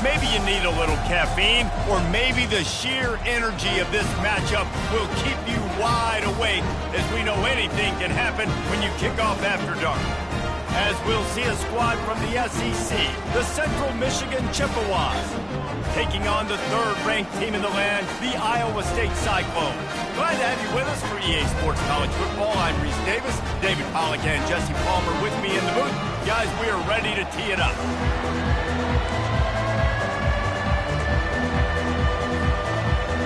Maybe you need a little caffeine, or maybe the sheer energy of this matchup will keep you wide awake, as we know anything can happen when you kick off after dark. As we'll see a squad from the SEC, the Central Michigan Chippewas, taking on the third-ranked team in the land, the Iowa State Cyclones. Glad to have you with us for EA Sports College Football. I'm Reese Davis, David Pollack and Jesse Palmer with me in the booth. Guys, we are ready to tee it up.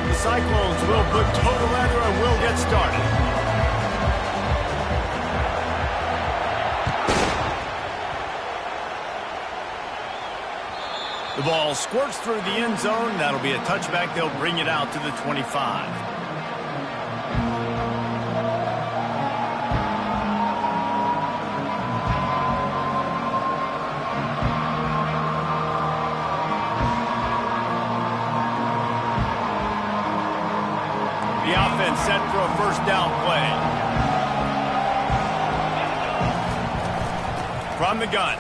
The Cyclones will put total leather and we'll get started. The ball squirts through the end zone. That'll be a touchback. They'll bring it out to the 25. The offense set for a first down play. From the gun,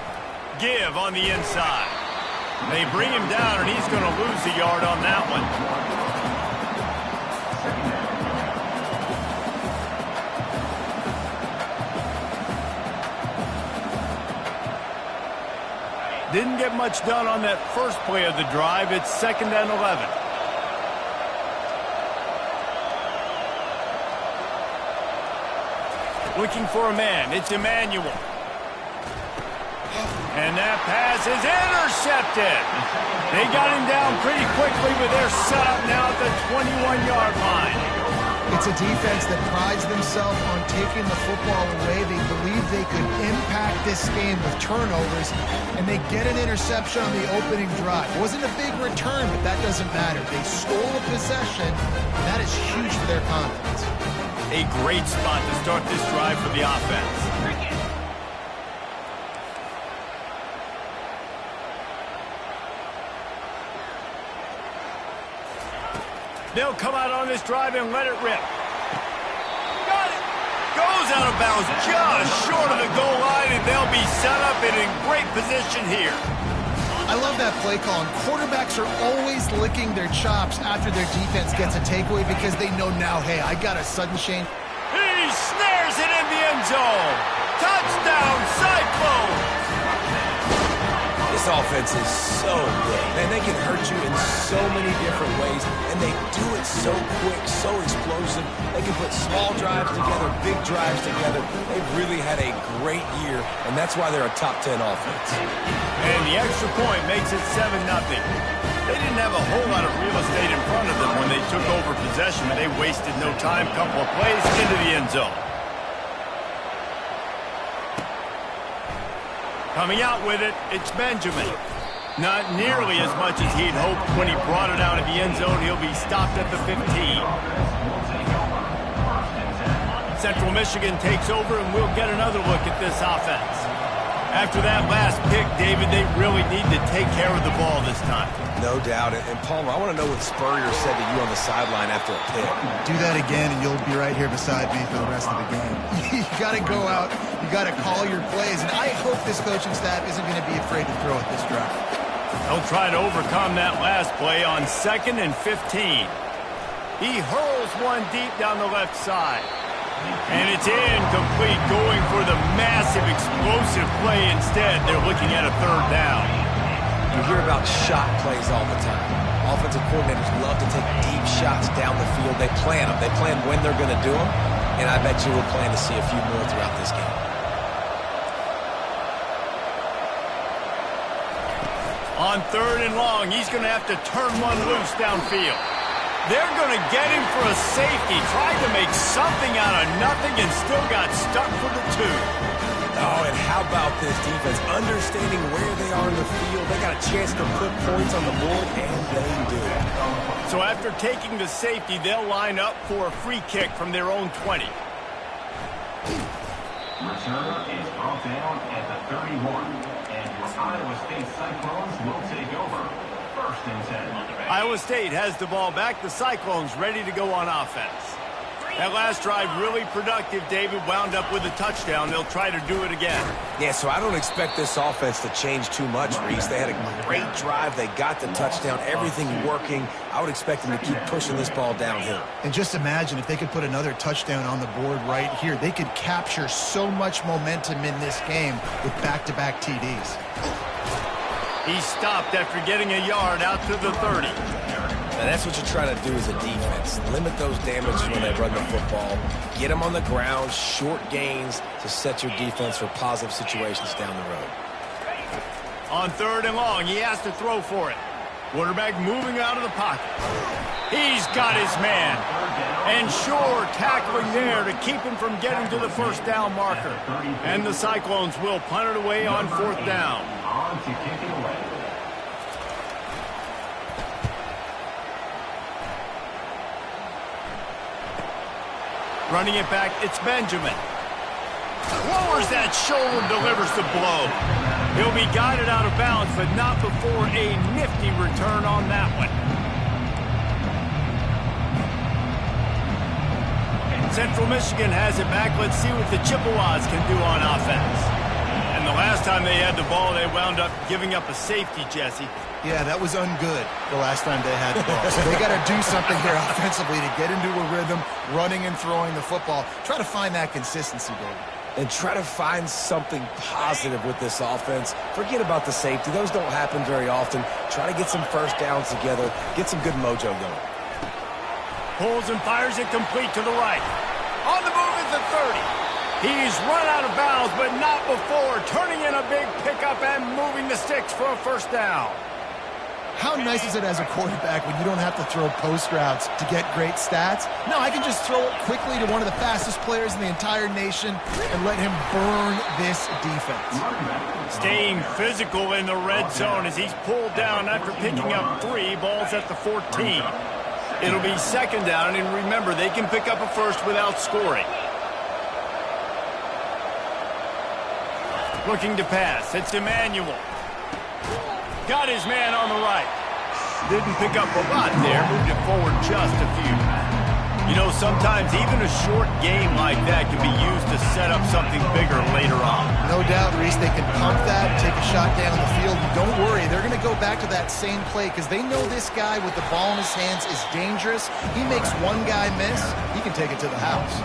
give on the inside. They bring him down, and he's going to lose a yard on that one. Didn't get much done on that first play of the drive. It's 2nd and 11. Looking for a man. It's Emmanuel. And that pass is intercepted. They got him down pretty quickly, but they're set up now at the 21-yard line. It's a defense that prides themselves on taking the football away. They believe they could impact this game with turnovers, and they get an interception on the opening drive. It wasn't a big return, but that doesn't matter. They stole a possession, and that is huge for their confidence. A great spot to start this drive for the offense. They'll come out on this drive and let it rip. Got it. Goes out of bounds just short of the goal line, and they'll be set up and in great position here. I love that play call. And quarterbacks are always licking their chops after their defense gets a takeaway because they know now, hey, I got a sudden change. He snares it in the end zone. Touchdown, Cyclones! This offense is so good. Man, they can hurt you in so many different ways, and they do it so quick, so explosive. They can put small drives together, big drives together. They've really had a great year, and that's why they're a top 10 offense. And the extra point makes it 7-0. They didn't have a whole lot of real estate in front of them when they took over possession, but they wasted no time. Couple of plays into the end zone. Coming out with it, it's Benjamin. Not nearly as much as he'd hoped when he brought it out of the end zone. He'll be stopped at the 15. Central Michigan takes over, and we'll get another look at this offense. After that last pick, David, they really need to take care of the ball this time. No doubt. And Palmer, I want to know what Spurrier said to you on the sideline after a pick. Do that again, and you'll be right here beside me for the rest of the game. You got to go out. You got to call your plays, and I hope this coaching staff isn't going to be afraid to throw at this drive. They'll try to overcome that last play on 2nd and 15. He hurls one deep down the left side. And it's incomplete, going for the massive explosive play instead. They're looking at a 3rd down. You hear about shot plays all the time. Offensive coordinators love to take deep shots down the field. They plan them. They plan when they're going to do them. And I bet you we'll plan to see a few more throughout this game. On 3rd and long, he's going to have to turn one loose downfield. They're going to get him for a safety. Tried to make something out of nothing and still got stuck for the 2. Oh, and how about this defense? Understanding where they are in the field. They got a chance to put points on the board, and they do. So after taking the safety, they'll line up for a free kick from their own 20. Return is brought down at the 31. And your Iowa State Cyclones will take over. 1st and 10. Iowa State has the ball back. The Cyclones ready to go on offense. That last drive really productive. David wound up with a touchdown. They'll try to do it again. Yeah, so I don't expect this offense to change too much, Reese. They had a great drive. They got the touchdown. Everything working. I would expect them to keep pushing this ball downhill. And just imagine if they could put another touchdown on the board right here. They could capture so much momentum in this game with back-to-back TDs. He stopped after getting a yard out to the 30. Now that's what you're trying to do as a defense. Limit those damages when they run the football. Get them on the ground, short gains to set your defense for positive situations down the road. On 3rd and long, he has to throw for it. Quarterback moving out of the pocket. He's got his man. And sure, tackling there to keep him from getting to the first down marker. And the Cyclones will punt it away on 4th down. On to kick it away. Running it back, it's Benjamin. Lowers that shoulder, delivers the blow. He'll be guided out of bounds, but not before a nifty return on that one. Central Michigan has it back. Let's see what the Chippewas can do on offense. And the last time they had the ball, they wound up giving up a safety, Jesse. Yeah, that was ungood the last time they had the ball. So they got to do something here offensively to get into a rhythm, running and throwing the football. Try to find that consistency, David. And try to find something positive with this offense. Forget about the safety. Those don't happen very often. Try to get some first downs together. Get some good mojo going. Pulls and fires it complete to the right. On the move at the 30. He's run out of bounds, but not before turning in a big pickup and moving the sticks for a first down. How nice is it as a quarterback when you don't have to throw post routes to get great stats? No, I can just throw it quickly to one of the fastest players in the entire nation and let him burn this defense. Staying physical in the red zone as he's pulled down after picking up 3 balls at the 14. It'll be 2nd down, and remember, they can pick up a first without scoring. Looking to pass. It's Emmanuel. Got his man on the right. Didn't pick up a lot there. Moved it forward just a few. You know, sometimes even a short game like that can be used to set up something bigger later on. No doubt, Reese, they can pump that, take a shot down the field. Don't worry, they're going to go back to that same play because they know this guy with the ball in his hands is dangerous. He makes one guy miss, he can take it to the house.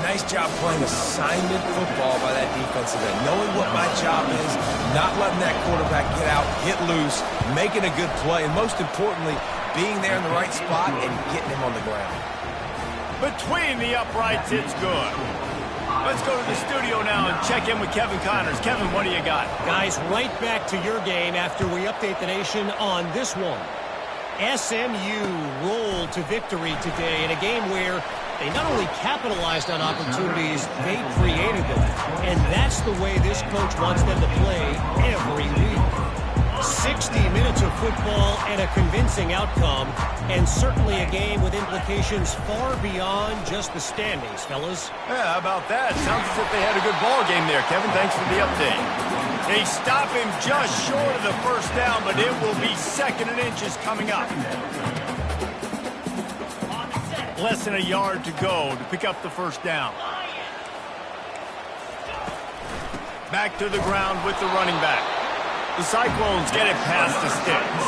Nice job playing assignment football by that defensive end. Knowing what my job is, not letting that quarterback get out, get loose, making a good play, and most importantly, being there in the right spot and getting him on the ground. Between the uprights, it's good. Let's go to the studio now and check in with Kevin Connors. Kevin, what do you got? Guys, right back to your game after we update the nation on this one. SMU rolled to victory today in a game where they not only capitalized on opportunities, they created them. And that's the way this coach wants them to play every week. 60 minutes of football and a convincing outcome, and certainly a game with implications far beyond just the standings, fellas. Yeah, how about that? Sounds as if they had a good ball game there, Kevin. Thanks for the update. They stop him just short of the first down, but it will be 2nd and inches coming up. Less than a yard to go to pick up the first down. Back to the ground with the running back. The Cyclones get it past the sticks.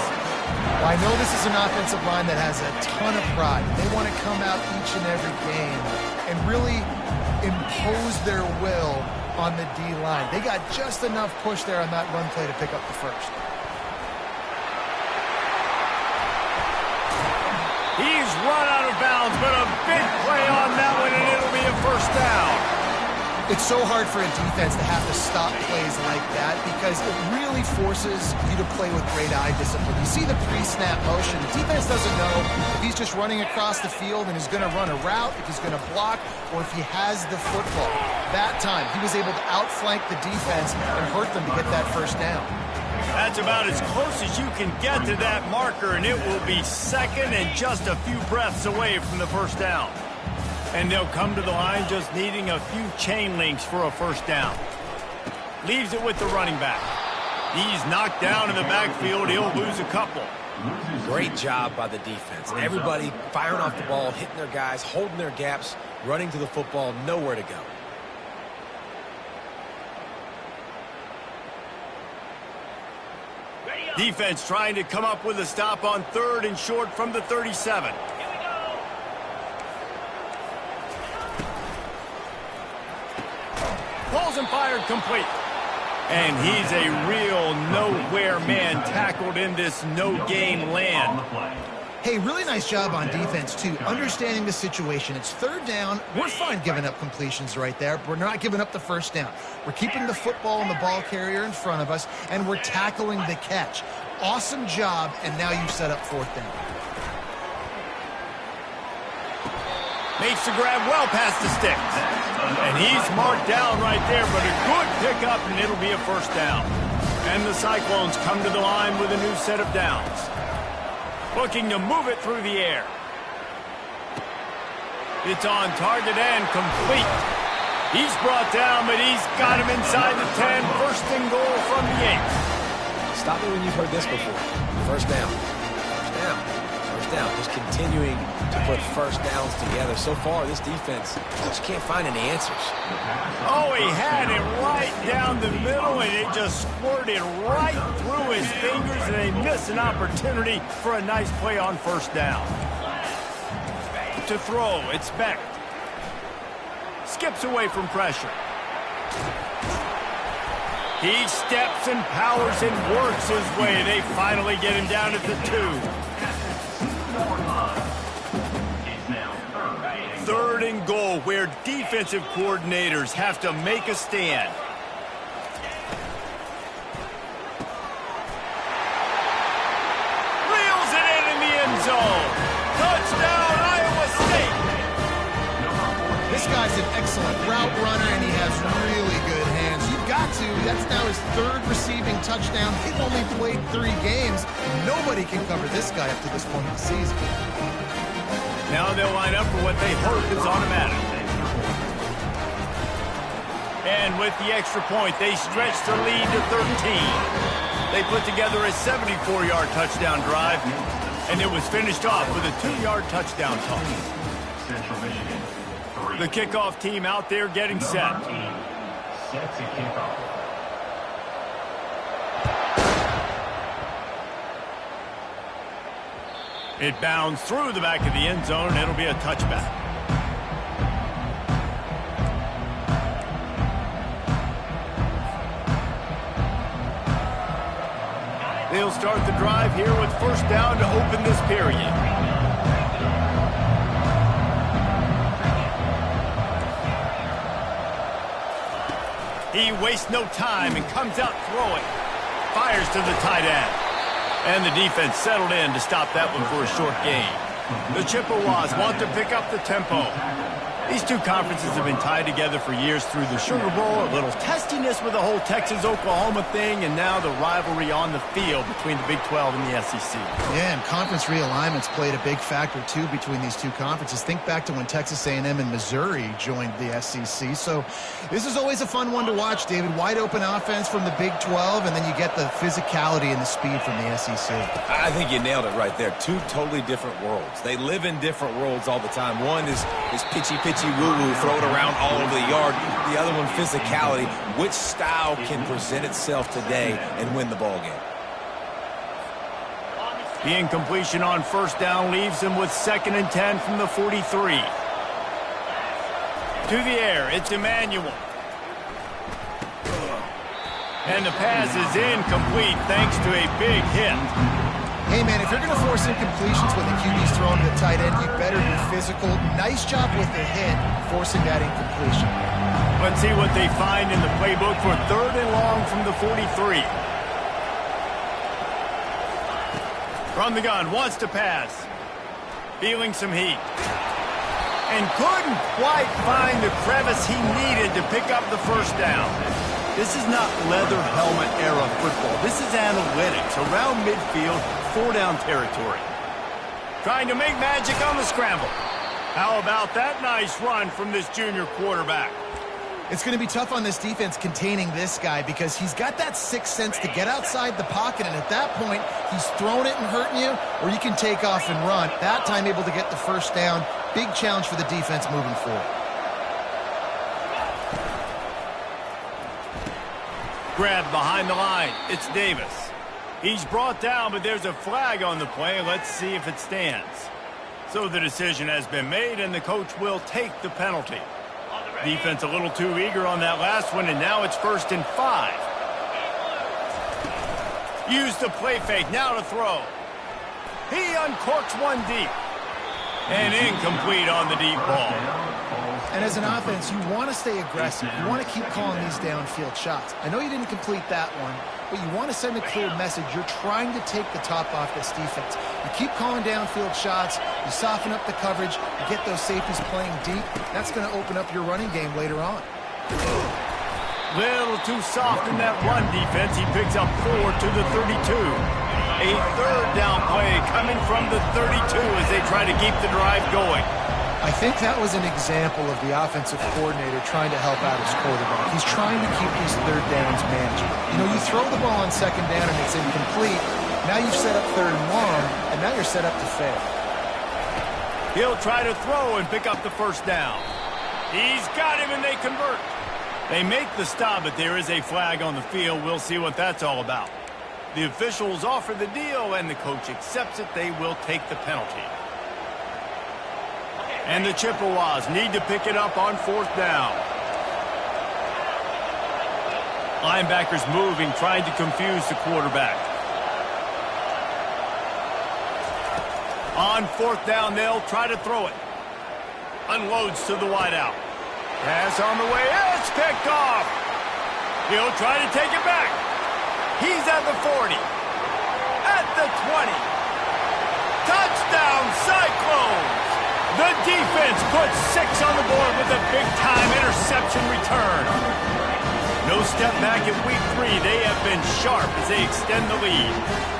Well, I know this is an offensive line that has a ton of pride. They want to come out each and every game and really impose their will on the D-line. They got just enough push there on that run play to pick up the first. He's run out of bounds, but a big play on that one, and it'll be a first down. It's so hard for a defense to have to stop plays like that because it really forces you to play with great eye discipline. You see the pre-snap motion. The defense doesn't know if he's just running across the field and is going to run a route, if he's going to block, or if he has the football. That time, he was able to outflank the defense and hurt them to get that first down. That's about as close as you can get to that marker, and it will be 2nd and just a few breaths away from the first down. And they'll come to the line just needing a few chain links for a first down. Leaves it with the running back. He's knocked down in the backfield. He'll lose a couple. Great job by the defense. Everybody firing off the ball, hitting their guys, holding their gaps, running to the football, nowhere to go. Defense trying to come up with a stop on 3rd and short from the 37. Pulls and fired complete. And he's a real nowhere man tackled in this no-gain land. Hey, really nice job on defense, too, understanding the situation. It's 3rd down. We're fine giving up completions right there. We're not giving up the 1st down. We're keeping the football and the ball carrier in front of us, and we're tackling the catch. Awesome job, and now you've set up 4th down. Makes the grab well past the sticks. And he's marked down right there, but a good pickup, and it'll be a 1st down. And the Cyclones come to the line with a new set of downs. Looking to move it through the air. It's on target and complete. He's brought down, but he's got him inside the 10. 1st and goal from the 8. Stop me when you've heard this before. 1st down. 1st down. 1st down. Just continuing to put 1st downs together. So far, this defense just can't find any answers. Oh, he had it right down the middle, and it just squirted right through his fingers, and they missed an opportunity for a nice play on 1st down. To throw, it's Beck. Skips away from pressure. He steps and powers and works his way. They finally get him down at the 2. 3rd and goal, where defensive coordinators have to make a stand. Reels it in the end zone. Touchdown, Iowa State. This guy's an excellent route runner, and he has really good hands. You've got to. That's now his 3rd receiving touchdown. He's only played 3 games. Nobody can cover this guy up to this point of the season. Now they'll line up for what they hope is automatic. And with the extra point, they stretch the lead to 13. They put together a 74-yard touchdown drive, and it was finished off with a 2-yard touchdown toss. The kickoff team out there getting set. Set to kickoff. It bounds through the back of the end zone, and it'll be a touchback. They'll start the drive here with 1st down to open this period. He wastes no time and comes out throwing. Fires to the tight end. And the defense settled in to stop that one for a short gain. The Chippewas want to pick up the tempo. These two conferences have been tied together for years through the Sugar Bowl, a little testiness with the whole Texas-Oklahoma thing, and now the rivalry on the field between the Big 12 and the SEC. Yeah, and conference realignments played a big factor, too, between these two conferences. Think back to when Texas A&M and Missouri joined the SEC. So this is always a fun one to watch, David. Wide open offense from the Big 12, and then you get the physicality and the speed from the SEC. I think you nailed it right there. 2 totally different worlds. They live in different worlds all the time. One is pitchy woo-woo, throw it around all over the yard. The other one, physicality. Which style can present itself today and win the ball game? The incompletion on 1st down leaves him with 2nd and 10 from the 43. To the air, it's Emmanuel. And the pass is incomplete thanks to a big hit. Hey, man, if you're going to force incompletions when the QB's throwing to the tight end, you better be physical. Nice job with the hit, forcing that incompletion. Let's see what they find in the playbook for 3rd and long from the 43. From the gun, wants to pass. Feeling some heat. And couldn't quite find the crevice he needed to pick up the 1st down. This is not leather helmet era football. This is analytics around midfield, 4-down territory. Trying to make magic on the scramble. How about that nice run from this junior quarterback? It's going to be tough on this defense containing this guy because he's got that sixth sense to get outside the pocket, and at that point, he's throwing it and hurting you, or you can take off and run. That time able to get the first down. Big challenge for the defense moving forward. Grab behind the line. It's Davis. He's brought down, but there's a flag on the play. Let's see if it stands. So the decision has been made, and the coach will take the penalty. Defense a little too eager on that last one, and now it's 1st and 5. Use the play fake, now to throw. He uncorks one deep. And incomplete on the deep ball. And as an offense, you want to stay aggressive. You want to keep calling these downfield shots. I know you didn't complete that one, but you want to send a clear message. You're trying to take the top off this defense. You keep calling downfield shots. You soften up the coverage. You get those safeties playing deep. That's going to open up your running game later on. Little too soft in that run defense. He picks up 4 to the 32. A 3rd down play coming from the 32 as they try to keep the drive going. I think that was an example of the offensive coordinator trying to help out his quarterback. He's trying to keep these 3rd downs manageable. You know, you throw the ball on 2nd down and it's incomplete. Now you've set up 3rd and long, and now you're set up to fail. He'll try to throw and pick up the 1st down. He's got him, and they convert. They make the stop, but there is a flag on the field. We'll see what that's all about. The officials offer the deal, and the coach accepts it. They will take the penalty. And the Chippewas need to pick it up on 4th down. Linebackers moving, trying to confuse the quarterback. On 4th down, they'll try to throw it. Unloads to the wideout. Pass on the way. It's picked off. He'll try to take it back. He's at the 40. At the 20. Touchdown, Cyclones! The defense puts 6 on the board with a big-time interception return. No step back in week 3. They have been sharp as they extend the lead.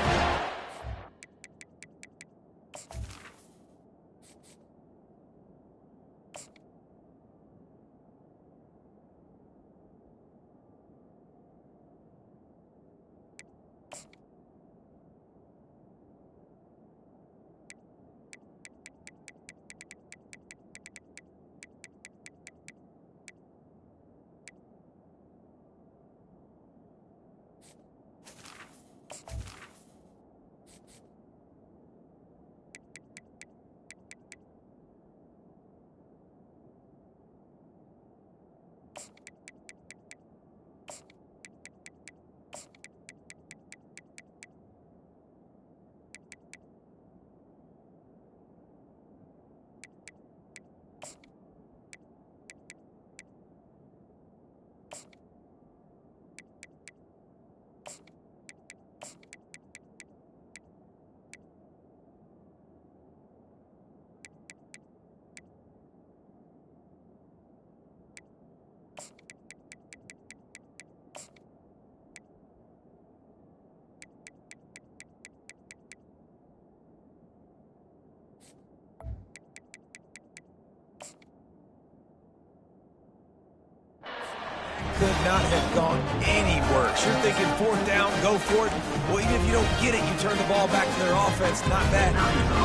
Could not have gone any worse. You're thinking 4th down, go for it. Well, even if you don't get it, you turn the ball back to their offense. Not bad.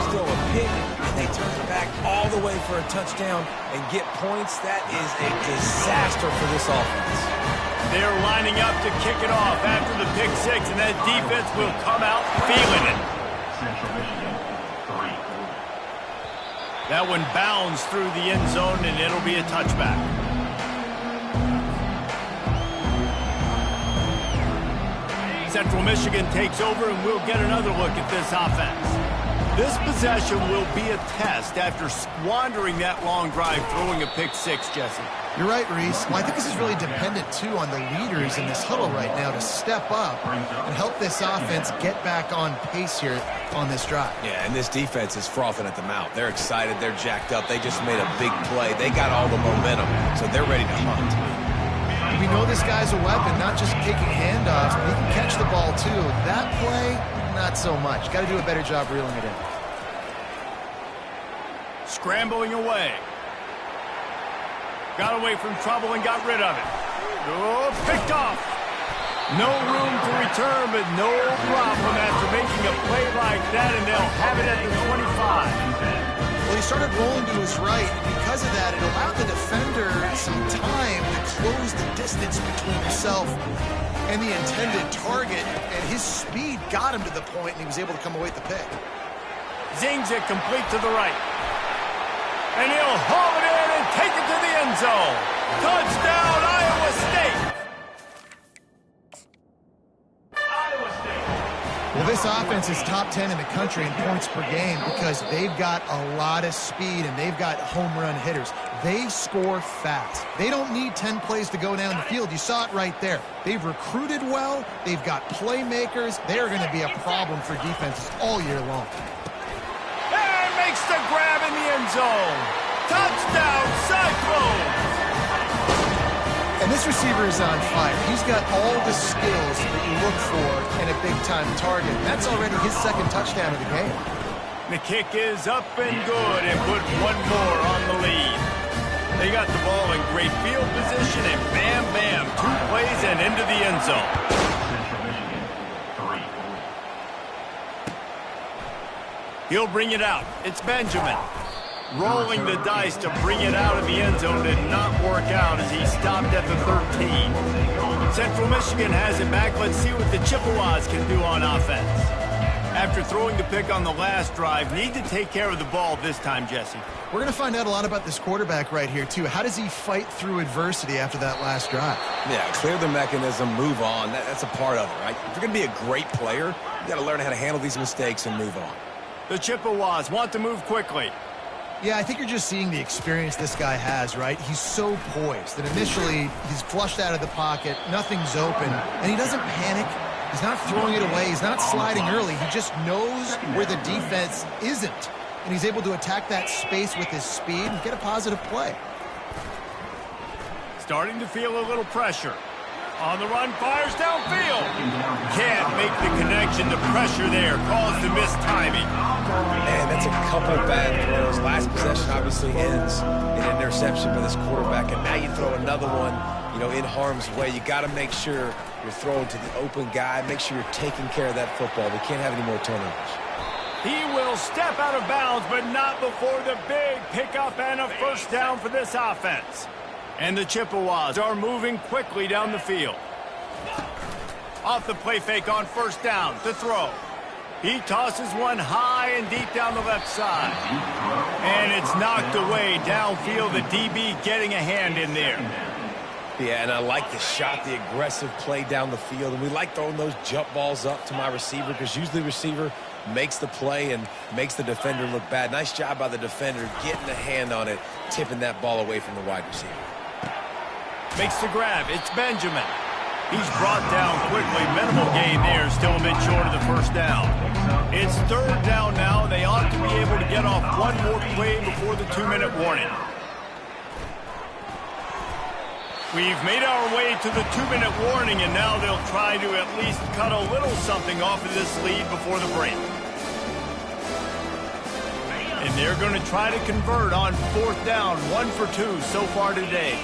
Still a pick, and they turn it back all the way for a touchdown and get points. That is a disaster for this offense. They're lining up to kick it off after the pick 6, and that defense will come out feeling it. Central Michigan, 3. That one bounds through the end zone, and it'll be a touchback. Central Michigan takes over, and we'll get another look at this offense. This possession will be a test after squandering that long drive, throwing a pick 6, Jesse. You're right, Reese. Well, I think this is really dependent, too, on the leaders in this huddle right now to step up and help this offense get back on pace here on this drive. Yeah, and this defense is frothing at the mouth. They're excited. They're jacked up. They just made a big play. They got all the momentum, so they're ready to hunt. We know this guy's a weapon, not just kicking handoffs, but he can catch the ball, too. That play, not so much. Got to do a better job reeling it in. Scrambling away. Got away from trouble and got rid of it. Oh, picked off. No room to return, but no problem after making a play like that, and they'll have it at the 25. Well, he started rolling to his right, and because of that, it allowed the defender some time to close the distance between himself and the intended target, and his speed got him to the point, and he was able to come away with the pick. Zings it complete to the right. And he'll haul it in and take it to the end zone. Touchdown, Iowa State! Well, this offense is top 10 in the country in points per game because they've got a lot of speed and they've got home run hitters. They score fast. They don't need 10 plays to go down the field. You saw it right there. They've recruited well. They've got playmakers. They are going to be a problem for defenses all year long. And makes the grab in the end zone. Touchdown, Cyclones! And this receiver is on fire. He's got all the skills that you look for in a big-time target. That's already his second touchdown of the game. The kick is up and good and put one more on the lead. They got the ball in great field position and bam, bam, 2 plays and into the end zone. Central Michigan, 3. He'll bring it out. It's Benjamin. Rolling the dice to bring it out of the end zone did not work out as he stopped at the 13. Central Michigan has it back. Let's see what the Chippewas can do on offense. After throwing the pick on the last drive, need to take care of the ball this time, Jesse. We're going to find out a lot about this quarterback right here, too. How does he fight through adversity after that last drive? Yeah, clear the mechanism, move on. That's a part of it, right? If you're going to be a great player, you got to learn how to handle these mistakes and move on. The Chippewas want to move quickly. Yeah, I think you're just seeing the experience this guy has, right? He's so poised that initially he's flushed out of the pocket, nothing's open, and he doesn't panic. He's not throwing it away. He's not sliding early. He just knows where the defense isn't, and he's able to attack that space with his speed and get a positive play. Starting to feel a little pressure. On the run, fires downfield. Can't make the connection. The pressure there caused the missed timing. Man, that's a couple bad throws. Last possession obviously ends in an interception by this quarterback, and now you throw another one, in harm's way. You got to make sure you're throwing to the open guy. Make sure you're taking care of that football. We can't have any more turnovers. He will step out of bounds, but not before the big pickup and a first down for this offense. And the Chippewas are moving quickly down the field. Off the play fake on first down to throw. He tosses one high and deep down the left side. And it's knocked away downfield. The DB getting a hand in there. Yeah, and I like the shot, the aggressive play down the field. And we like throwing those jump balls up to my receiver because usually the receiver makes the play and makes the defender look bad. Nice job by the defender getting a hand on it, tipping that ball away from the wide receiver. Makes the grab. It's Benjamin. He's brought down quickly. Minimal gain there. Still a bit short of the first down. It's third down now. They ought to be able to get off one more play before the 2-minute warning. We've made our way to the 2-minute warning, and now they'll try to at least cut a little something off of this lead before the break. And they're going to try to convert on fourth down. 1 for 2 so far today.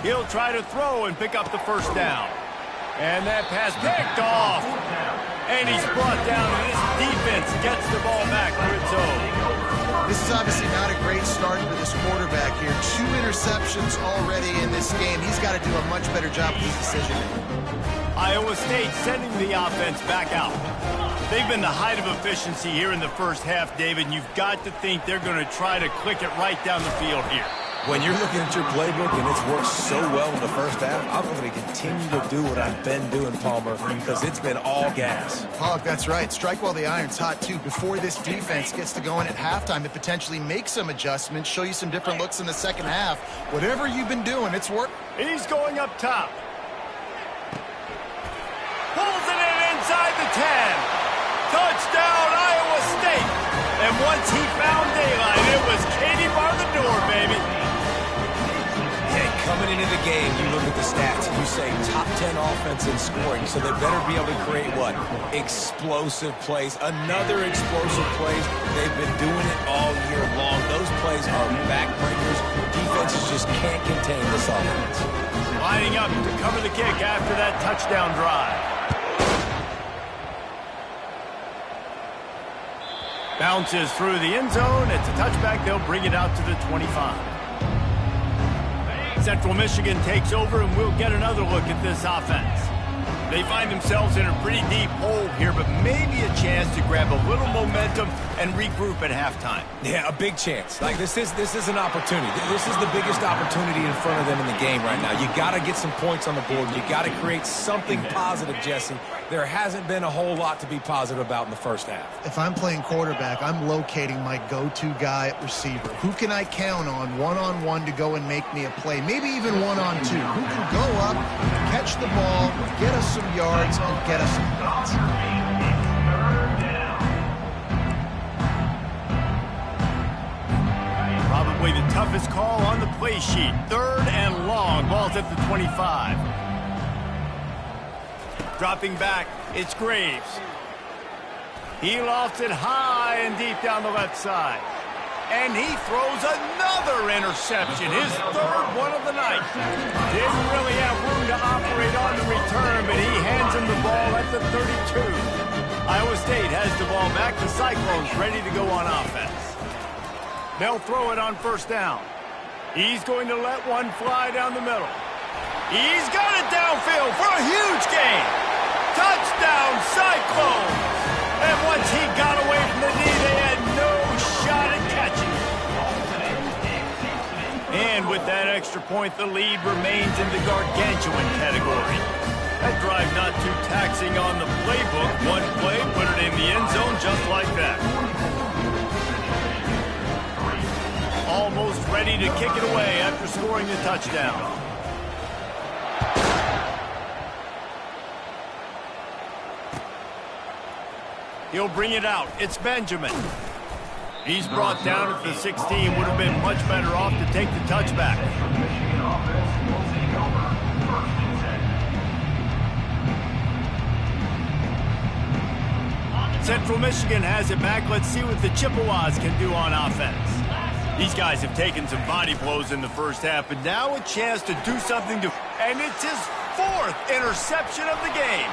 He'll try to throw and pick up the first down. And that pass picked off. And he's brought down, and this defense gets the ball back for its own. This is obviously not a great start for this quarterback here. 2 interceptions already in this game. He's got to do a much better job with his decision. Iowa State sending the offense back out. They've been the height of efficiency here in the first half, David, and you've got to think they're going to try to click it right down the field here. When you're looking at your playbook and it's worked so well in the first half, I'm going to continue to do what I've been doing, Palmer, because it's been all gas. Hog, that's right. Strike while the iron's hot, too. Before this defense gets to going at halftime to potentially make some adjustments, show you some different looks in the second half. Whatever you've been doing, it's worked. He's going up top. Pulls it in inside the 10. Touchdown, Iowa State. And once he found daylight, it was Katie bar the door, baby. Coming coming into the game, you look at the stats, and you say top 10 offense in scoring, so they better be able to create what? Explosive plays. Another explosive plays. They've been doing it all year long. Those plays are backbreakers. Defenses just can't contain this offense. Lining up to cover the kick after that touchdown drive. Bounces through the end zone. It's a touchback. They'll bring it out to the 25. Central Michigan takes over, and we'll get another look at this offense. They find themselves in a pretty deep hole here, but maybe a chance to grab a little momentum and regroup at halftime. Yeah, a big chance. Like, this is an opportunity. This is the biggest opportunity in front of them in the game right now. You got to get some points on the board. You got to create something positive, Jesse. There hasn't been a whole lot to be positive about in the first half. If I'm playing quarterback, I'm locating my go-to guy at receiver. Who can I count on one-on-one to go and make me a play? Maybe even one-on-two. Who can go up, catch the ball, get us some yards, and get us some points? Probably the toughest call on the play sheet. 3rd and long. Ball's at the 25. Dropping back, it's Graves. He lofts it high and deep down the left side. And he throws another interception, his 3rd one of the night. Didn't really have room to operate on the return, but he hands him the ball at the 32. Iowa State has the ball back. The Cyclones ready to go on offense. They'll throw it on 1st down. He's going to let one fly down the middle. He's got it downfield for a huge gain. Touchdown, Cyclones! And once he got away from the knee, they had no shot at catching it. And with that extra point, the lead remains in the gargantuan category. That drive not too taxing on the playbook. One play, put it in the end zone just like that. Almost ready to kick it away after scoring the touchdown. He'll bring it out. It's Benjamin. He's brought down at the 16. Would have been much better off to take the touchback. Central Michigan has it back. Let's see what the Chippewas can do on offense. These guys have taken some body blows in the first half, but now a chance to do something to... And it's his 4th interception of the game.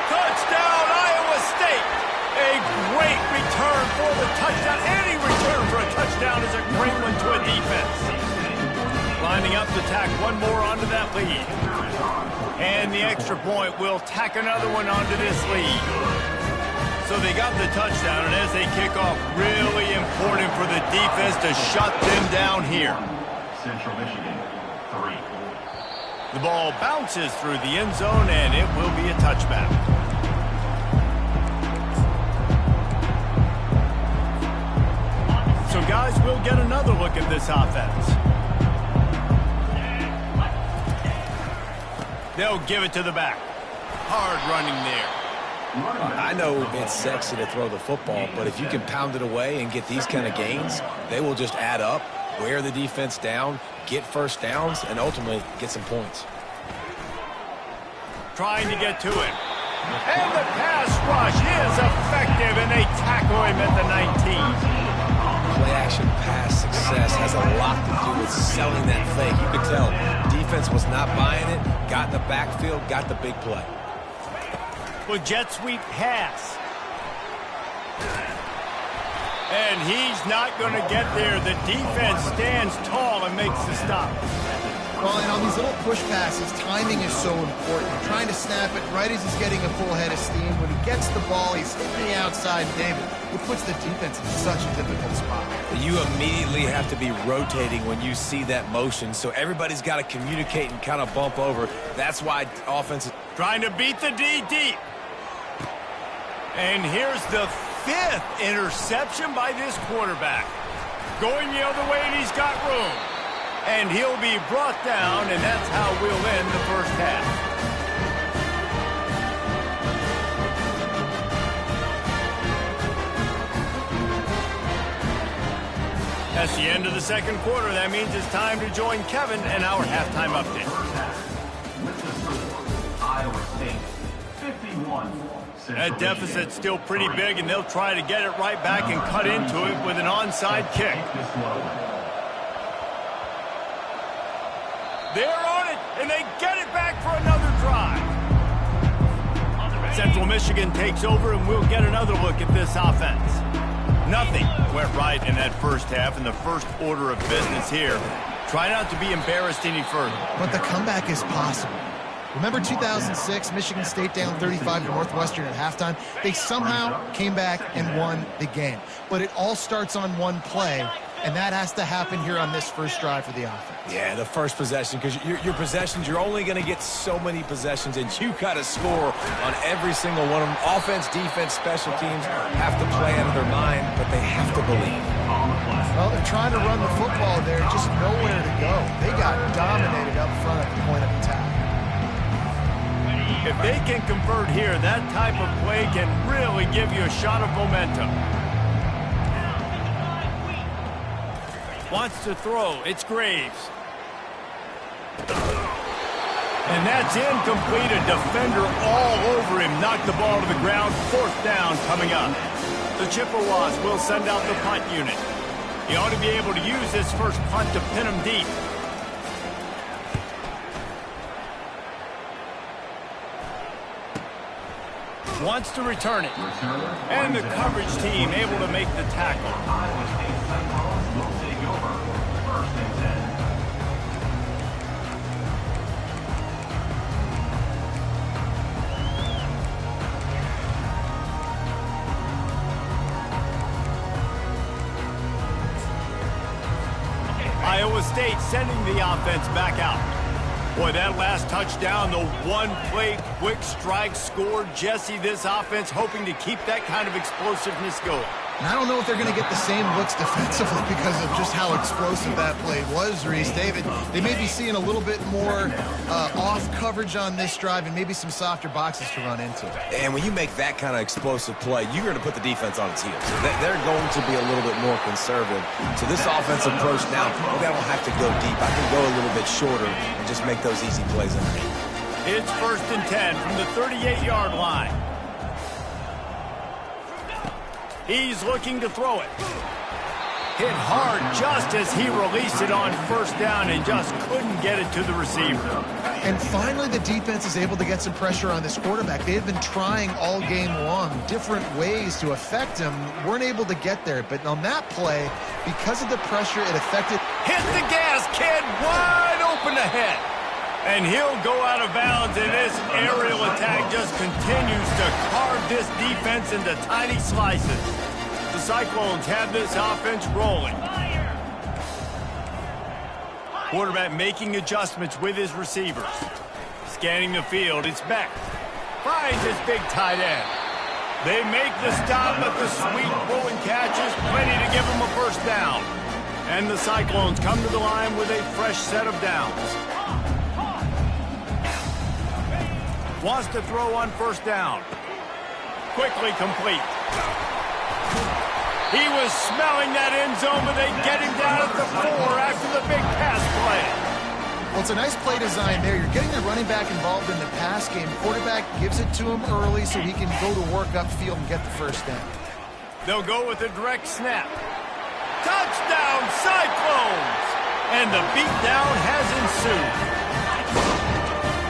Touchdown, Iowa State! A great return for the touchdown. Any return for a touchdown is a great one to a defense. Lining up to tack one more onto that lead. And the extra point will tack another one onto this lead. So they got the touchdown, and as they kick off, really important for the defense to shut them down here. Central Michigan, 3. The ball bounces through the end zone, and it will be a touchback. So, guys, we'll get another look at this offense. They'll give it to the back. Hard running there. I know it's sexy to throw the football, but if you can pound it away and get these kind of gains, they will just add up, wear the defense down, get 1st downs, and ultimately get some points. Trying to get to it. And the pass rush is effective, and they tackle him at the 19. Play-action pass success has a lot to do with selling that fake. You could tell defense was not buying it, got in the backfield, got the big play. Well, jet sweep pass. And he's not going to get there. The defense stands tall and makes the stop. Well, and on these little push passes, timing is so important. You're trying to snap it right as he's getting a full head of steam. When he gets the ball, he's hitting the outside, David. It puts the defense in such a difficult spot. You immediately have to be rotating when you see that motion, so everybody's got to communicate and kind of bump over. That's why offense is trying to beat the D deep. And here's the 5th interception by this quarterback. Going the other way, and he's got room. And he'll be brought down, and that's how we'll end the first half. That's the end of the second quarter. That means it's time to join Kevin and our halftime update. With the score, Iowa State 51. That deficit's still pretty big, and they'll try to get it right back and cut into it with an onside kick. They're on it, and they get it back for another drive. Central Michigan takes over, and we'll get another look at this offense. Nothing went right in that first half, and the first order of business here. Try not to be embarrassed any further. But the comeback is possible. Remember 2006, Michigan State down 35 to Northwestern at halftime? They somehow came back and won the game. But it all starts on one play, and that has to happen here on this first drive for the offense. Yeah, the first possession, because your possessions, you're only going to get so many possessions, and you got to score on every single one of them. Offense, defense, special teams have to play out of their mind, but they have to believe. Well, they're trying to run the football there, just nowhere to go. They got dominated up front at the point of attack. If they can convert here, that type of play can really give you a shot of momentum. Wants to throw. It's Graves. And that's incomplete. A defender all over him. Knocked the ball to the ground. Fourth down coming up. The Chippewas will send out the punt unit. He ought to be able to use this first punt to pin him deep. Wants to return it. And the coverage team able to make the tackle. Iowa State Cyclones will take over. First and 10. Iowa State sending the offense back out. Boy, that last touchdown, the one-play quick strike score. Jesse, this offense hoping to keep that kind of explosiveness going. And I don't know if they're going to get the same looks defensively because of just how explosive that play was, Reese. David, they may be seeing a little bit more off coverage on this drive and maybe some softer boxes to run into. And when you make that kind of explosive play, you're going to put the defense on its heels. They're going to be a little bit more conservative. So this offensive approach now, maybe I don't have to go deep. I can go a little bit shorter and just make those easy plays underneath. It's first and 10 from the 38-yard line. He's looking to throw it. Hit hard just as he released it on first down and just couldn't get it to the receiver. And finally, the defense is able to get some pressure on this quarterback. They had been trying all game long different ways to affect him. Weren't able to get there. But on that play, because of the pressure, it affected. Hit the gas, kid. Wide open ahead. And he'll go out of bounds, and this aerial attack just continues to carve this defense into tiny slices. The Cyclones have this offense rolling. Quarterback making adjustments with his receivers. Scanning the field, it's Beck. Finds his big tight end. They make the stop, but the sweet pull and catch is plenty to give them a first down. And the Cyclones come to the line with a fresh set of downs. Wants to throw on first down. Quickly complete. He was smelling that end zone, but they get him down at the 4 after the big pass play. Well, it's a nice play design there. You're getting the running back involved in the pass game. Quarterback gives it to him early so he can go to work upfield and get the first down. They'll go with a direct snap. Touchdown, Cyclones! And the beatdown has ensued.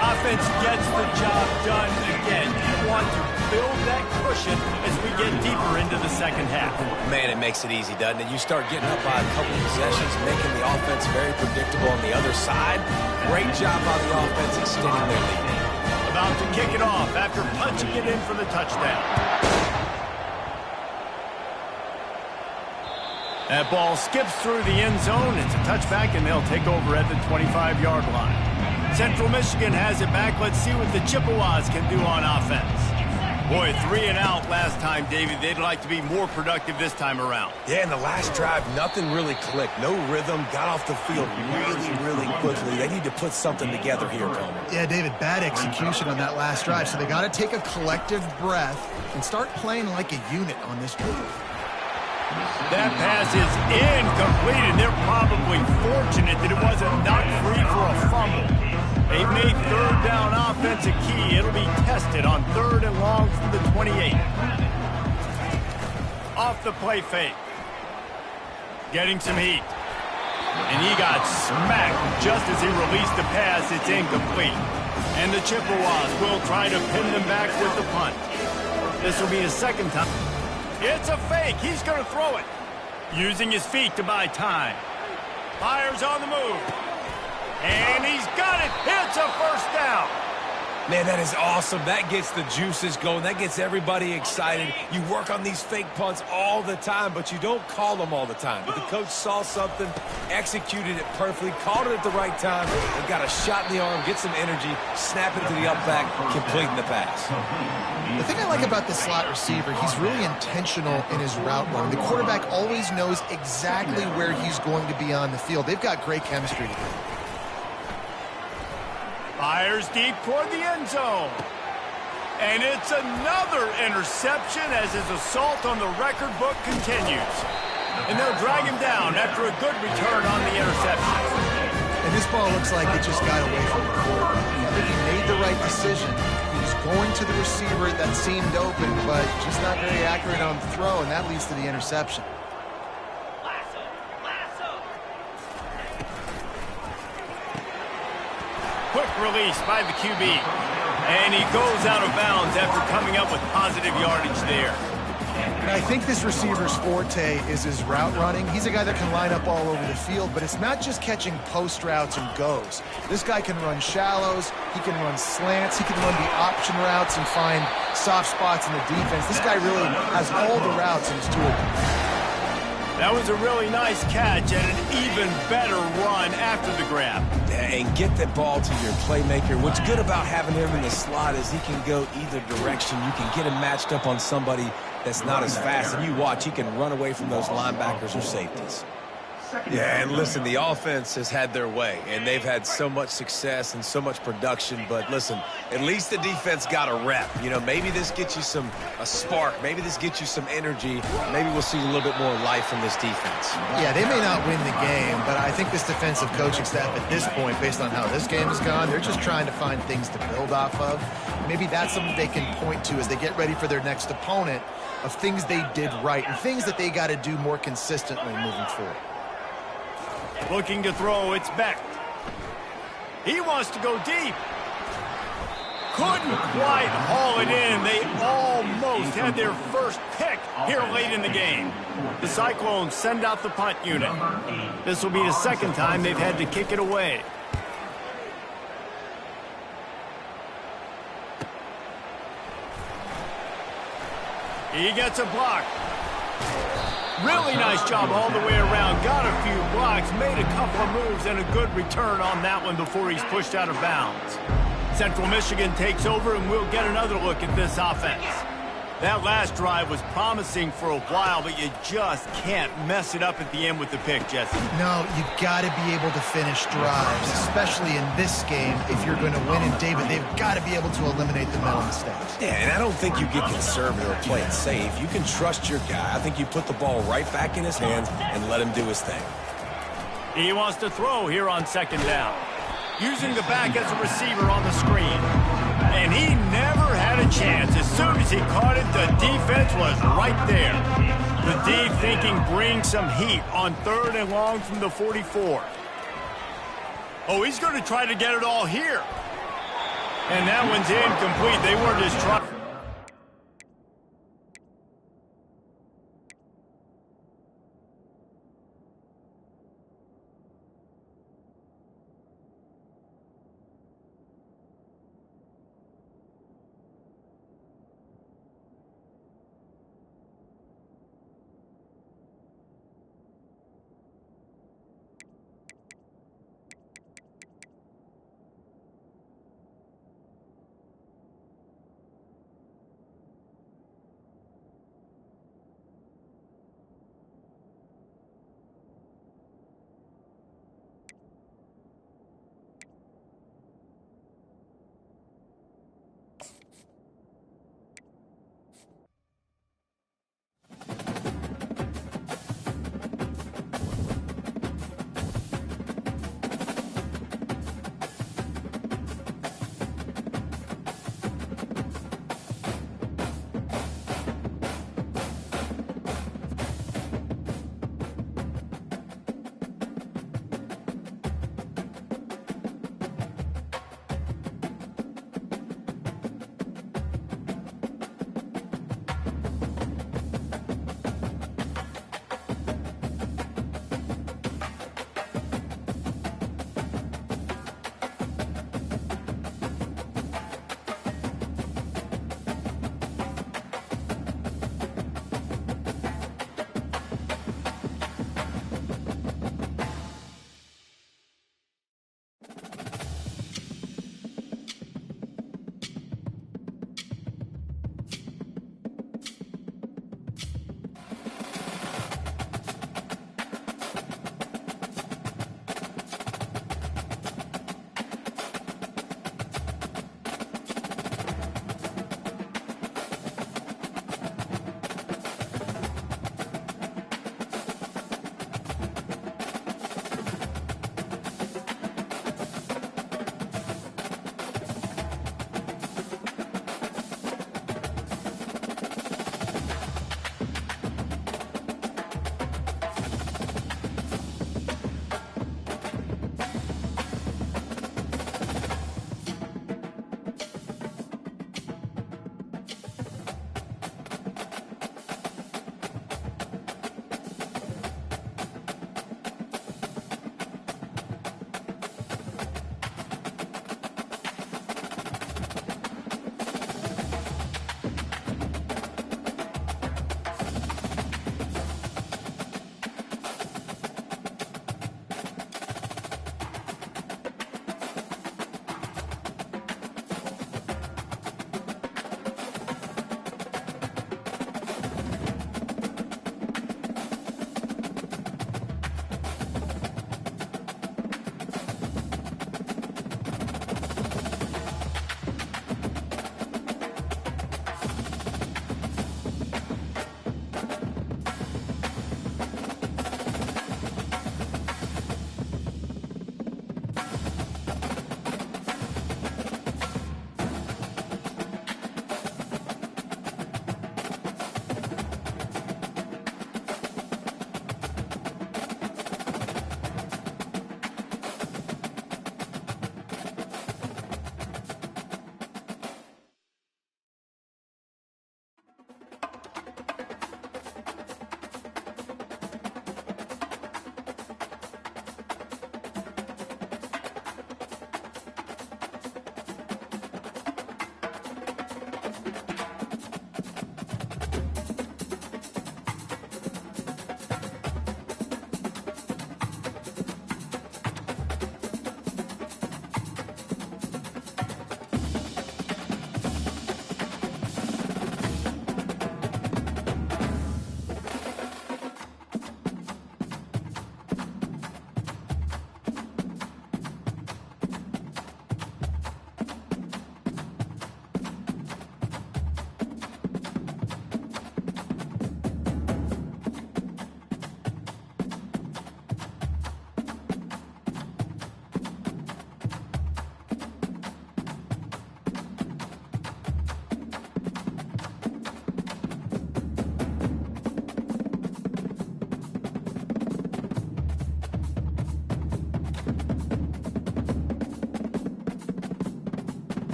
Offense gets the job done again. You want to build that cushion as we get deeper into the second half. Man, it makes it easy, doesn't it? You start getting up by a couple of possessions, making the offense very predictable on the other side. Great job by the offense extending their lead. About to kick it off after punching it in for the touchdown. That ball skips through the end zone. It's a touchback, and they'll take over at the 25-yard line. Central Michigan has it back. Let's see what the Chippewas can do on offense. Boy, 3 and out last time, David. They'd like to be more productive this time around. Yeah, in the last drive, nothing really clicked. No rhythm. Got off the field really quickly. They need to put something together here, Coleman. Yeah, David, bad execution on that last drive. So they got to take a collective breath and start playing like a unit on this drive. That pass is incomplete, and they're probably fortunate that it wasn't knocked free for a fumble. They've made third down offense a key. It'll be tested on 3rd and long from the 28. Off the play fake. Getting some heat. And he got smacked just as he released the pass. It's incomplete. And the Chippewas will try to pin them back with the punt. This will be his second time. It's a fake. He's going to throw it. Using his feet to buy time. Fires on the move. And he's got it. It's a first down. Man, that is awesome. That gets the juices going. That gets everybody excited. You work on these fake punts all the time, but you don't call them all the time. But the coach saw something, executed it perfectly, called it at the right time, and got a shot in the arm, get some energy, snap it to the up back, completing the pass. The thing I like about this slot receiver, he's really intentional in his route running. The quarterback always knows exactly where he's going to be on the field. They've got great chemistry together. Fires deep toward the end zone. And it's another interception as his assault on the record book continues. And they'll drag him down after a good return on the interception. And this ball looks like it just got away from the quarterback. I think he made the right decision. He was going to the receiver that seemed open, but just not very accurate on the throw, and that leads to the interception. Quick release by the QB. And he goes out of bounds after coming up with positive yardage there. And I think this receiver's forte is his route running. He's a guy that can line up all over the field, but it's not just catching post routes and goes. This guy can run shallows, he can run slants, he can run the option routes and find soft spots in the defense. This guy really has all the routes in his toolbox. That was a really nice catch and an even better run after the grab. And get the ball to your playmaker. What's good about having him in the slot is he can go either direction. You can get him matched up on somebody that's not as fast. And you watch, he can run away from those linebackers or safeties. Yeah, and listen, the offense has had their way, and they've had so much success and so much production. But listen, at least the defense got a rep. You know, maybe this gets you a spark. Maybe this gets you some energy. Maybe we'll see a little bit more life from this defense. Yeah, they may not win the game, but I think this defensive coaching staff at this point, based on how this game has gone, they're just trying to find things to build off of. Maybe that's something they can point to as they get ready for their next opponent, of things they did right and things that they got to do more consistently moving forward. Looking to throw, it's Beck. He wants to go deep. Couldn't quite haul it in. They almost had their first pick here late in the game. The Cyclones send out the punt unit. This will be the second time they've had to kick it away. He gets a block. Really nice job all the way around. Got a few blocks, made a couple of moves, and a good return on that one before he's pushed out of bounds. Central Michigan takes over, and we'll get another look at this offense. That last drive was promising for a while, but you just can't mess it up at the end with the pick, Jesse. No, you got to be able to finish drives, especially in this game. If you're going to win, and David, they've got to be able to eliminate the mental mistakes. Yeah, and I don't think you get conservative or play it safe. You can trust your guy. I think you put the ball right back in his hands and let him do his thing. He wants to throw here on second down. Using the back as a receiver on the screen. And he never had a chance. As soon as he caught it, the defense was right there. The D thinking bring some heat on 3rd and long from the 44. Oh, he's going to try to get it all here. And that one's incomplete. They were just trying.